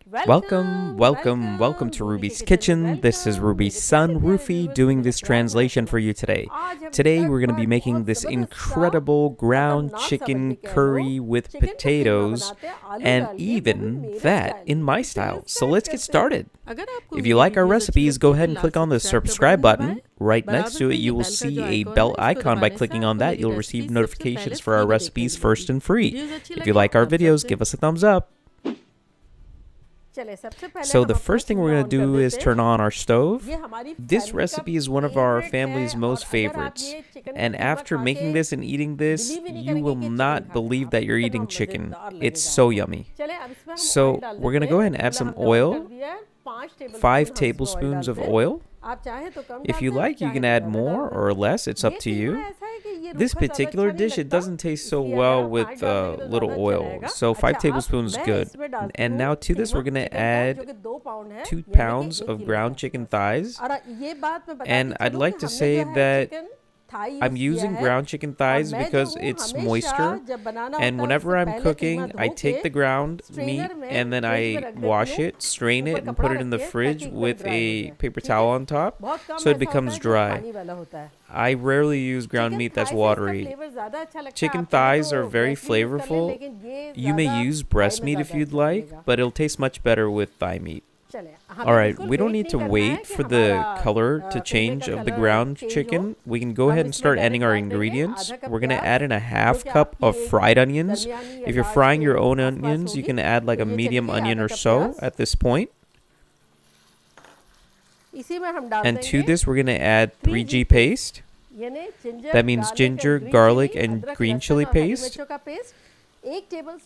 Welcome to Ruby's Kitchen. This is Ruby's son, Rufy, doing this translation for you today. Today we're going to be making this incredible ground chicken curry with potatoes, and even that in my style. So let's get started. If you like our recipes, go ahead and click on the subscribe button. Right next to it, you will see a bell icon. By clicking on that, you'll receive notifications for our recipes first and free. If you like our videos, give us a thumbs up. So the first thing we're going to do is turn on our stove. This recipe is one of our family's most favorites. And after making this and eating this, you will not believe that you're eating chicken. It's so yummy. So we're going to go ahead and add some oil. 5 tablespoons of oil. If you like, you can add more or less. It's up to you. This particular dish, it doesn't taste so well with little oil. So 5 tablespoons is good. And now to this, we're going to add 2 pounds of ground chicken thighs. And I'd like to say that I'm using ground chicken thighs because it's moisture, and whenever I'm cooking, I take the ground meat and then I wash it, strain it, and put it in the fridge with a paper towel on top so it becomes dry. I rarely use ground meat that's watery. Chicken thighs are very flavorful. You may use breast meat if you'd like, but it'll taste much better with thigh meat. Alright, we don't need to wait for the color to change of the ground chicken. We can go ahead and start adding our ingredients. We're going to add in a ½ cup of fried onions. If you're frying your own onions, you can add like a medium onion or so at this point. And to this, we're going to add 3G paste. That means ginger, garlic, and green chili paste.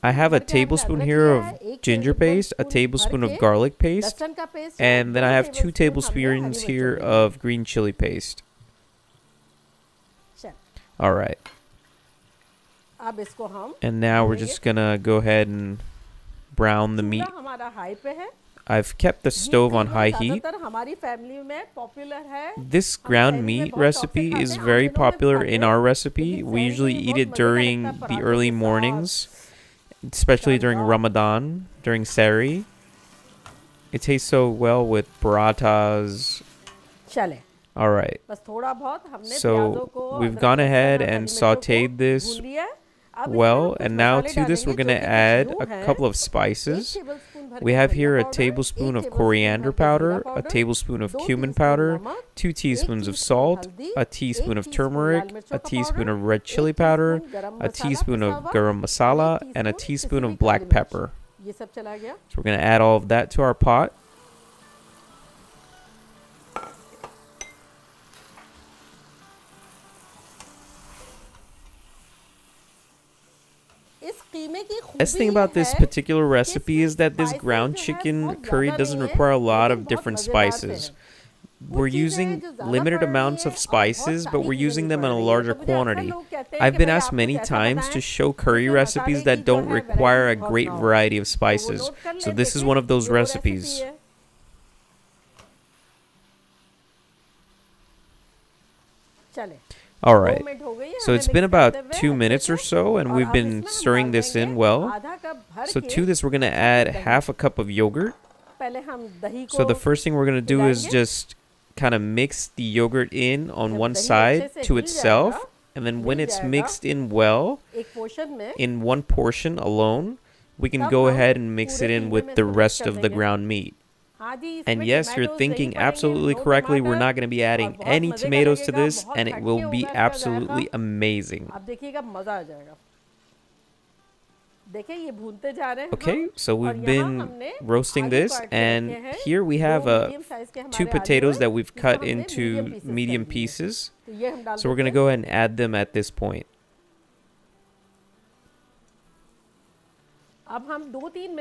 I have a tablespoon here of ginger paste, a tablespoon of garlic paste, and then I have 2 tablespoons here of green chili paste. Alright. And now we're just gonna go ahead and brown the meat. I've kept the stove on high heat. This ground meat recipe is very popular in our recipe. We usually eat it during the early mornings, especially during Ramadan, during Sehri. It tastes so well with parathas. Alright, so we've gone ahead and sauteed this well, and now to this we're going to add a couple of spices. We have here a tablespoon of coriander powder, a tablespoon of cumin powder, 2 teaspoons of salt, a teaspoon of turmeric, a teaspoon of red chili powder, a teaspoon of garam masala, and a teaspoon of black pepper. So we're going to add all of that to our pot. Best thing about this particular recipe is that this ground chicken curry doesn't require a lot of different spices. We're using limited amounts of spices, but we're using them in a larger quantity. I've been asked many times to show curry recipes that don't require a great variety of spices. So this is one of those recipes. Alright, so it's been about 2 minutes or so, and we've been stirring this in well. So to this, we're going to add ½ cup of yogurt. So the first thing we're going to do is just kind of mix the yogurt in on one side to itself. And then when it's mixed in well, in one portion alone, we can go ahead and mix it in with the rest of the ground meat. And yes, you're thinking absolutely correctly. We're not going to be adding any tomatoes to this, and it will be absolutely amazing. Okay, so we've been roasting this, and here we have 2 potatoes that we've cut into medium pieces. So we're going to go ahead and add them at this point.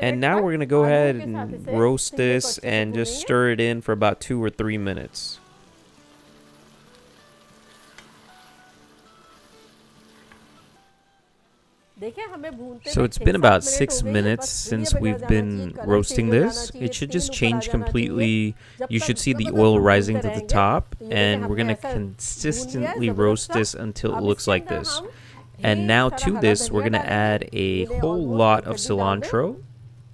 And now we're going to go ahead and roast this and just stir it in for about 2 or 3 minutes. So it's been about 6 minutes since we've been roasting this. It should just change completely. You should see the oil rising to the top, and we're going to consistently roast this until it looks like this. And now to this, we're going to add a whole lot of cilantro.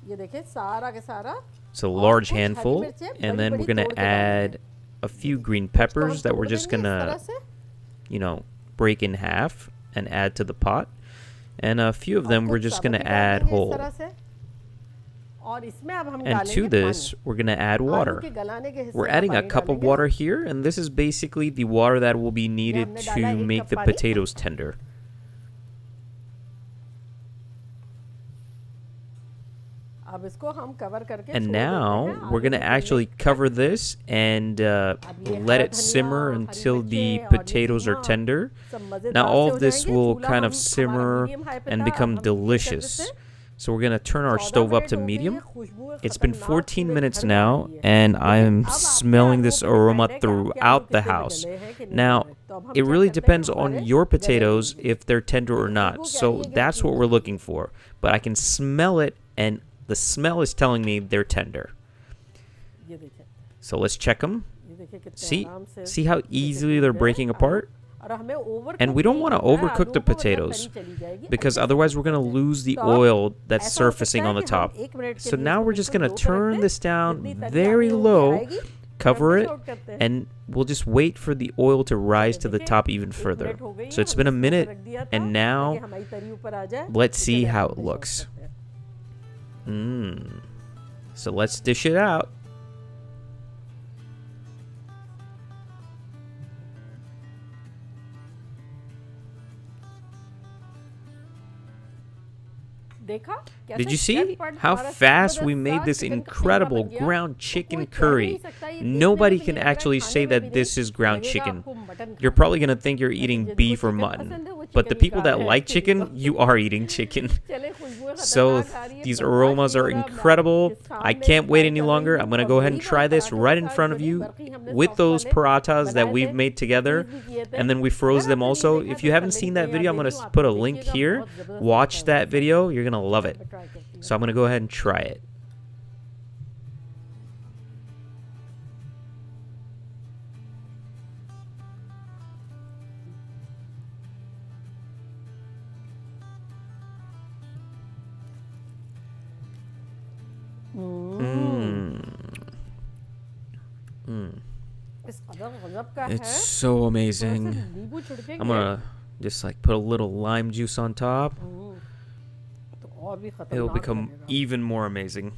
It's a large handful, and then we're gonna add a few green peppers that we're just gonna, break in half and add to the pot. And a few of them we're just gonna add whole. And to this, we're gonna add water. We're adding a cup of water here, and this is basically the water that will be needed to make the potatoes tender. And now we're gonna actually cover this and let it simmer until the potatoes are tender. Now all of this will kind of simmer and become delicious. So we're gonna turn our stove up to medium. It's been 14 minutes now, and I am smelling this aroma throughout the house. Now, it really depends on your potatoes if they're tender or not. So that's what we're looking for. But I can smell it, and the smell is telling me they're tender. So let's check them. See how easily they're breaking apart? And we don't want to overcook the potatoes, because otherwise we're going to lose the oil that's surfacing on the top. So now we're just going to turn this down very low, cover it, and we'll just wait for the oil to rise to the top even further. So it's been a minute, and now let's see how it looks. So let's dish it out. Did you see how fast we made this incredible ground chicken curry? Nobody can actually say that this is ground chicken. You're probably going to think you're eating beef or mutton. But the people that like chicken, you are eating chicken. So these aromas are incredible. I can't wait any longer. I'm going to go ahead and try this right in front of you with those parathas that we've made together. And then we froze them also. If you haven't seen that video, I'm going to put a link here. Watch that video. You're going to love it. So I'm going to go ahead and try it. It's so amazing. I'm gonna just put a little lime juice on top. It'll become even more amazing.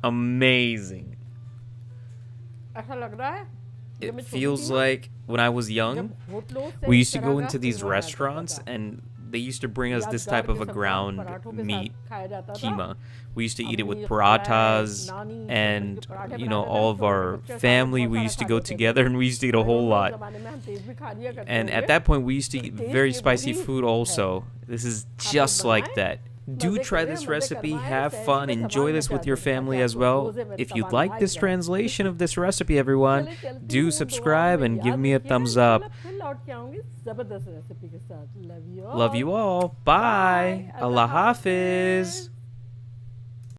Amazing. It feels like when I was young, we used to go into these restaurants and they used to bring us this type of a ground meat, keema. We used to eat it with parathas, and all of our family, we used to go together and we used to eat a whole lot. And at that point we used to eat very spicy food also. This is just like that. Do try this recipe, have fun, enjoy this with your family as well. If you'd like this translation of this recipe, everyone, do subscribe and give me a thumbs up. Love you all. Bye. Allah Hafiz.